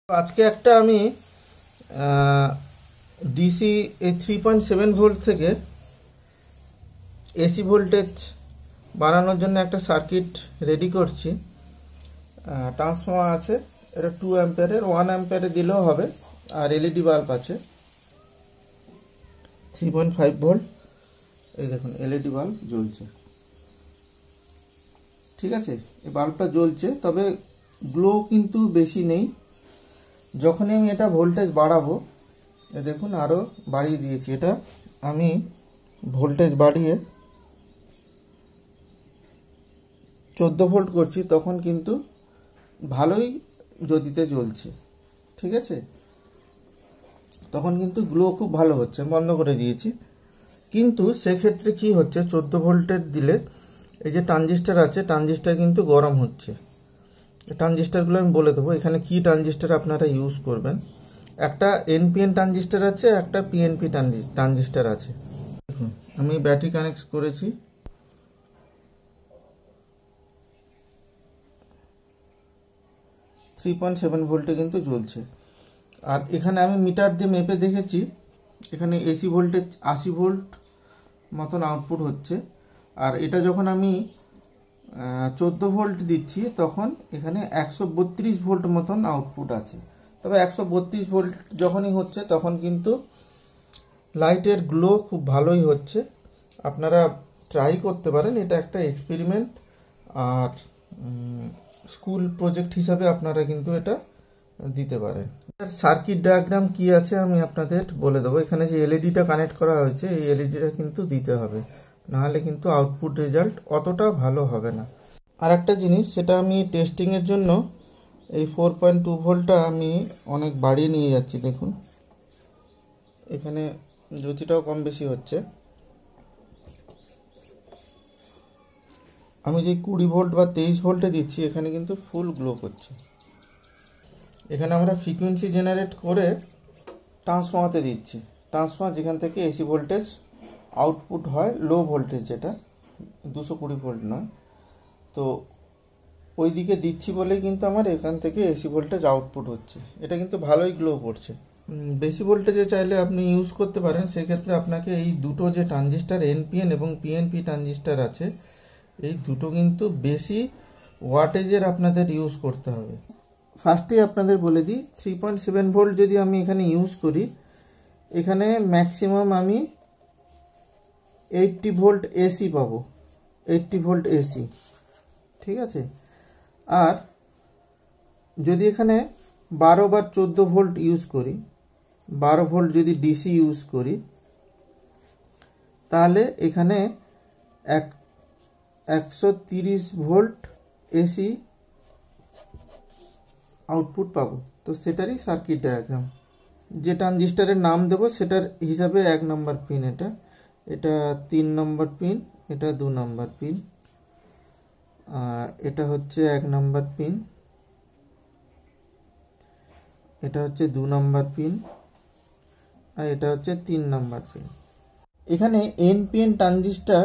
আজকে একটা আমি ডিসি 3.7 ভোল্ট থেকে এসি ভোল্টেজ বানানোর জন্য একটা সার্কিট রেডি করছি। ট্রান্সফর্মার আছে, এটা 2 অ্যাম্পিয়ারের, 1 অ্যাম্পিয়ারে দিলেও হবে। আর এলইডি বাল্ব আছে 3.5 ভোল্ট। এই দেখুন এলইডি বাল্ব জ্বলছে, ঠিক আছে। এই বাল্বটা জ্বলছে, তবে গ্লো কিন্তু বেশি নেই। যখনই আমি এটা ভোল্টেজ বাড়াবো, দেখুন আরও বাড়িয়ে দিয়েছি। এটা আমি ভোল্টেজ বাড়িয়ে 14 ভোল্ট করছি, তখন কিন্তু ভালোই জ্যোতিতে জ্বলছে, ঠিক আছে। তখন কিন্তু গ্লো খুব ভালো হচ্ছে। বন্ধ করে দিয়েছি, কিন্তু সেক্ষেত্রে কি হচ্ছে, 14 ভোল্টের দিলে এই যে ট্রানজিস্টার আছে, ট্রানজিস্টার কিন্তু গরম হচ্ছে। ট্রানজিস্টারগুলো আমি বলে দেবো এখানে কি ট্রানজিস্টার আপনারা ইউজ করবেন। একটা এনপিএন ট্রানজিস্টার আছে, একটা পিএনপি ট্রানজিস্টার আছে। আমি ব্যাটারি কানেক্ট করেছি, থ্রি 3.7 ভোল্টে কিন্তু জ্বলছে। আর এখানে আমি মিটার দিয়ে মেপে দেখেছি, এখানে এসি ভোল্টেজ 80 ভোল্ট মতন আউটপুট হচ্ছে। আর এটা যখন আমি 14 ভোল্ট দিচ্ছি, তখন এখানে 132 ভোল্ট মতন আউটপুট আছে। তবে 132 ভোল্ট যখনই হচ্ছে, তখন কিন্তু লাইটের গ্লো খুব ভালোই হচ্ছে। আপনারা ট্রাই করতে পারেন, এটা একটা এক্সপেরিমেন্ট। আর স্কুল প্রজেক্ট হিসাবে আপনারা কিন্তু এটা দিতে পারেন। সার্কিট ডায়াগ্রাম কি আছে আমি আপনাদের বলে দেবো। এখানে যে এলইডিটা কানেক্ট করা হয়েছে, এই এলইডিটা কিন্তু দিতে হবে, নাহলে কিন্তু আউটপুট রেজাল্ট অতটা ভালো হবে না। আর একটা জিনিস, সেটা আমি টেস্টিংয়ের জন্য এই 4.2 ভোল্টটা আমি অনেক বাড়িয়ে নিয়ে যাচ্ছি। দেখুন এখানে জ্যোতিটাও কম বেশি হচ্ছে। আমি যে 20 ভোল্ট বা 23 ভোল্টে দিচ্ছি, এখানে কিন্তু ফুল গ্লো করছে। এখানে আমরা ফ্রিকোয়েন্সি জেনারেট করে ট্রান্সফর্মারতে দিচ্ছি। ট্রান্সফর্মার যেখান থেকে এসি ভোল্টেজ আউটপুট হয়, লো ভোল্টেজ যেটা 220 ভোল্ট নয়, তো ওই দিকে দিচ্ছি বলেই কিন্তু আমার এখান থেকে এসি ভোল্টেজ আউটপুট হচ্ছে। এটা কিন্তু ভালোই গ্লো করছে। বেশি ভোল্টেজে চাইলে আপনি ইউজ করতে পারেন। সেক্ষেত্রে আপনাকে এই দুটো যে ট্রানজিস্টার এনপিএন এবং পিএনপি ট্রানজিস্টার আছে, এই দুটো কিন্তু বেশি ওয়াটেজের আপনাদের ইউজ করতে হবে। ফার্স্টেই আপনাদের বলে দিই, 3.7 ভোল্ট যদি আমি এখানে ইউজ করি, এখানে ম্যাক্সিমাম আমি 80 ভোল্ট এসি পাবো, 80 ভোল্ট এসি, ঠিক আছে। আর যদি এখানে 12 বা 14 ভোল্ট ইউজ করি, 12 ভোল্ট যদি ডিসি ইউজ করি, তাহলে এখানে 130 ভোল্ট এসি আউটপুট পাবো। তো সেটারই সার্কিট ডায়াগ্রাম। যে ট্রানজিস্টারের নাম দেব সেটার হিসাবে 1 নম্বর পিন, এটা 3 নম্বর পিন, এটা 2 নম্বর পিন, আর এটা হচ্ছে 1 নম্বর পিন, এটা হচ্ছে 2 নম্বর পিন, আর এটা হচ্ছে 3 নম্বর পিন। এখানে এনপিএন ট্রানজিস্টার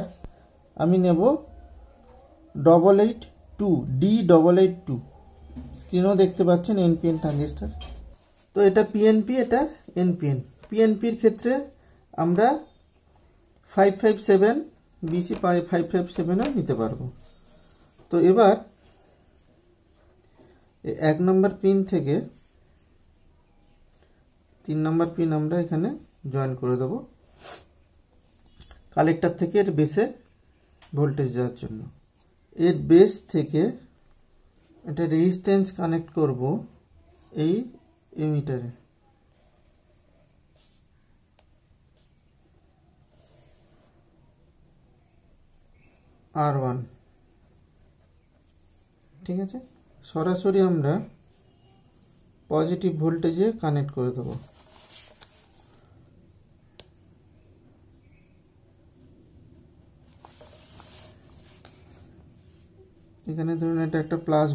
আমি নেব 882 D882, স্ক্রিনও দেখতে পাচ্ছেন এনপিএন ট্রানজিস্টার। তো এটা পিএনপি, এটা এনপিএন। পিএনপির ক্ষেত্রে আমরা 557 BC 557ও নিতে পারবো। তো এবার 1 নম্বর পিন থেকে 3 নম্বর পিন আমরা এখানে জয়েন করে দেব, কালেক্টর থেকে এর বেসে ভোল্টেজ যাওয়ার জন্য। এর বেস থেকে একটা রেজিস্ট্যান্স কানেক্ট করব এই এমিটারে। R1, ঠিক আছে। সরাসরি আমরা পজিটিভ ভোল্টেজে কানেক্ট করে দেব। এখানে ধরুন এটা একটা প্লাস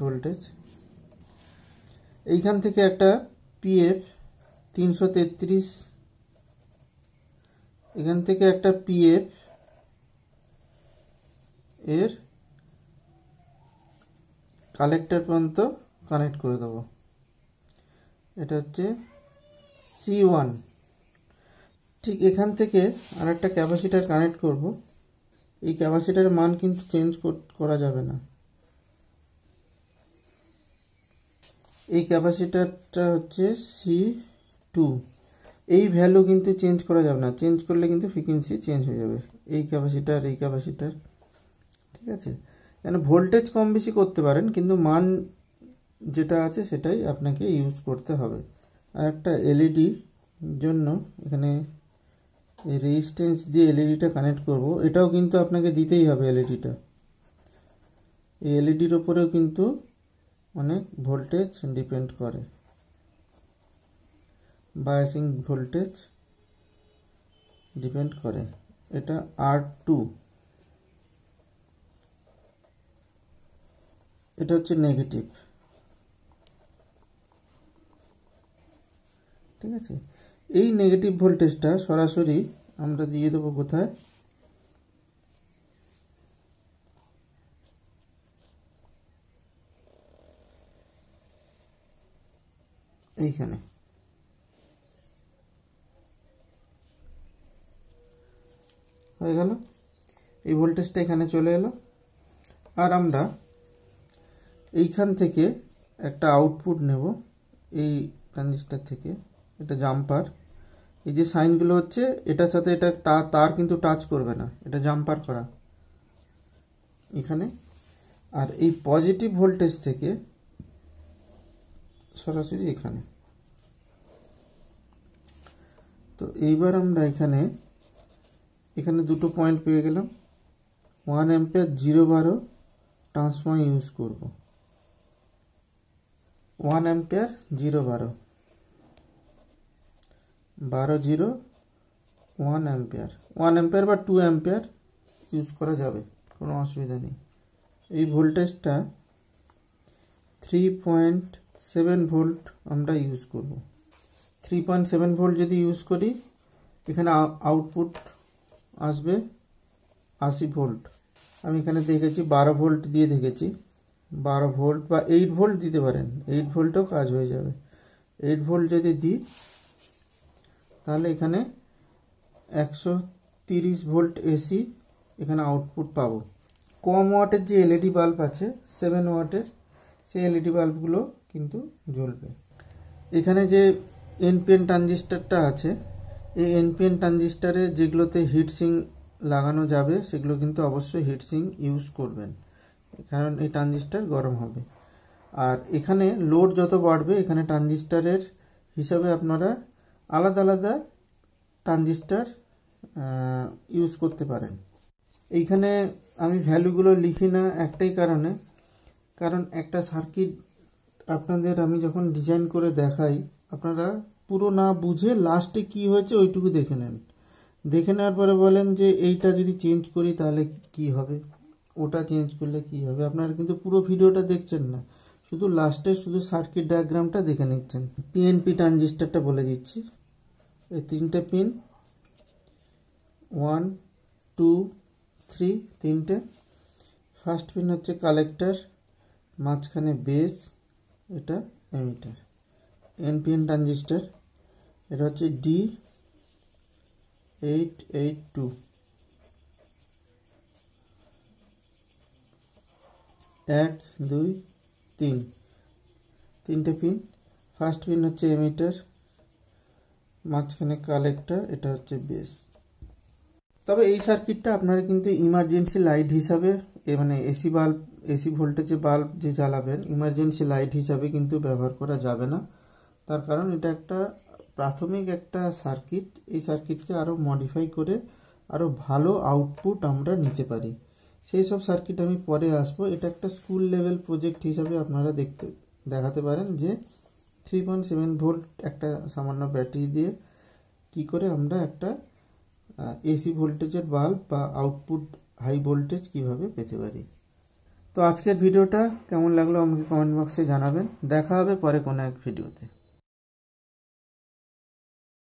ভোল্টেজ, এইখান থেকে একটা পিএফ 333, এখান থেকে একটা পিএফ এর কালেক্টর পর্যন্ত কানেক্ট করে দেবো। এটা হচ্ছে C1। ঠিক এখান থেকে আর একটা ক্যাপাসিটার কানেক্ট করব। এই ক্যাপাসিটারের মান কিন্তু চেঞ্জ করা যাবে না। এই ক্যাপাসিটারটা হচ্ছে C2। এই ভ্যালু কিন্তু চেঞ্জ করা যাবে না, চেঞ্জ করলে কিন্তু ফ্রিকোয়েন্সি চেঞ্জ হয়ে যাবে। এই ক্যাপাসিটার ঠিক আছে। মানে ভোল্টেজ কম বেশি করতে পারেন, কিন্তু মান যেটা আছে সেটাই আপনাকে ইউজ করতে হবে। আর একটা এলইডি জন্য এখানে এই রেজিস্ট্যান্স দিয়ে এলইডিটা কানেক্ট করব। এটাও কিন্তু আপনাকে দিতেই হবে এলইডিটা। এই এলইডির উপরেও কিন্তু অনেক ভোল্টেজ ডিপেন্ড করে, বায়াসিং ভোল্টেজ ডিপেন্ড করে। এটা R2, এটা হচ্ছে নেগেটিভ। ঠিক আছে, এই নেগেটিভ ভোল্টেজটা সরাসরি আমরা দিয়ে দেবো কোথায়, এইখানে। হয়ে গেল, এই ভোল্টেজটা এখানে চলে এলো। আর আমরা এইখান থেকে একটা আউটপুট নেব এই ট্রানজিস্টর থেকে। এটা জাম্পার, এই যে সাইনগুলো হচ্ছে এটার সাথে এটা তার কিন্তু টাচ করবে না, এটা জাম্পার করা এখানে। আর এই পজিটিভ ভোল্টেজ থেকে সরাসরি এখানে। তো এইবার আমরা এখানে দুটো পয়েন্ট পেয়ে গেলাম। 1 অ্যাম্পিয়ার 012 ট্রান্সফর্মার ইউজ করব। 1 অ্যাম্পিয়ার 012 12 1 অ্যাম্পিয়ার, 1 অ্যাম্পিয়ার বা 2 অ্যাম্পিয়ার ইউজ করা যাবে, কোনো অসুবিধা নেই। এই ভোল্টেজটা 3.7 ভোল্ট আমরা ইউজ করব। 3.7 ভোল্ট যদি ইউজ করি, এখানে আউটপুট আসবে 80 ভোল্ট। আমি এখানে দেখেছি 12 ভোল্ট দিয়ে দেখেছি। 12 ভোল্ট বা 8 ভোল্ট দিতে পারেন, 8 ভোল্টও কাজ হয়ে যাবে। 8 ভোল্ট যদি দিই তাহলে এখানে 130 ভোল্ট এসি এখানে আউটপুট পাবো। কম ওয়াটের যে এলইডি বাল্ব আছে 7 ওয়াটের, সেই এলইডি বাল্বগুলো কিন্তু জ্বলবে। এখানে যে এনপিএন ট্রানজিস্টরটা আছে, এই এনপিএন ট্রানজিস্টরে যেগুলোতে হিটসিং লাগানো যাবে সেগুলো কিন্তু অবশ্যই হিটসিং ইউজ করবেন, কারণ এই ট্রানজিস্টর গরম হবে। আর এখানে লোড যত বাড়বে, এখানে ট্রানজিস্টরের হিসাবে আপনারা আলাদা আলাদা ট্রানজিস্টর ইউজ করতে পারেন। এইখানে আমি ভ্যালুগুলো লিখি না একটাই কারণে, কারণ একটা সার্কিট আপনাদের আমি যখন ডিজাইন করে দেখাই, আপনারা পুরো না বুঝে লাস্টে কি হয়েছে ওইটুকু দেখে নেন। দেখে নেওয়ার পরে বলেন যে এইটা যদি চেঞ্জ করি তাহলে কি হবে, ওটা চেঞ্জ করলে কি হবে। আপনারা কিন্তু পুরো ভিডিওটা দেখছেন না, শুধু লাস্টে শুধু সার্কিট ডায়াগ্রামটা দেখে নিচ্ছেন। পিএনপি ট্রানজিস্টরটা বলে দিচ্ছি। এই 3টে পিন, 1 2 3, 3টে। ফার্স্ট পিন হচ্ছে কালেক্টর, মাঝখানে বেস, এটা এমিটার। এনপিএন ট্রানজিস্টর, এটা হচ্ছে D882। 1 2 3, 3টে পিন। ফার্স্ট পিন হচ্ছে এমিটার, মাঝখানে কালেক্টর, এটা হচ্ছে বেস। তবে এই সার্কিটটা আপনারা কিন্তু ইমার্জেন্সি লাইট হিসাবে, মানে এসি বাল্ব, এসি ভোল্টেজে বাল্ব যে জ্বালাবেন, ইমার্জেন্সি লাইট হিসাবে কিন্তু ব্যবহার করা যাবে না। তার কারণ এটা একটা প্রাথমিক একটা সার্কিট। এই সার্কিটকে আরও মডিফাই করে আরও ভালো আউটপুট আমরা নিতে পারি। সেই সব সার্কিট আমি পরে আসবো। এটা একটা স্কুল লেভেল প্রজেক্ট হিসাবে আপনারা দেখাতে পারেন যে 3.7 ভোল্ট একটা সামান্য ব্যাটারি দিয়ে কি করে আমরা একটা এসি ভোল্টেজের বাল্ব বা আউটপুট হাই ভোল্টেজ কিভাবে পেতে পারি। তো আজকের ভিডিওটা কেমন লাগলো আমাকে কমেন্ট বক্সে জানাবেন। দেখা হবে পরে কোনো এক ভিডিওতে।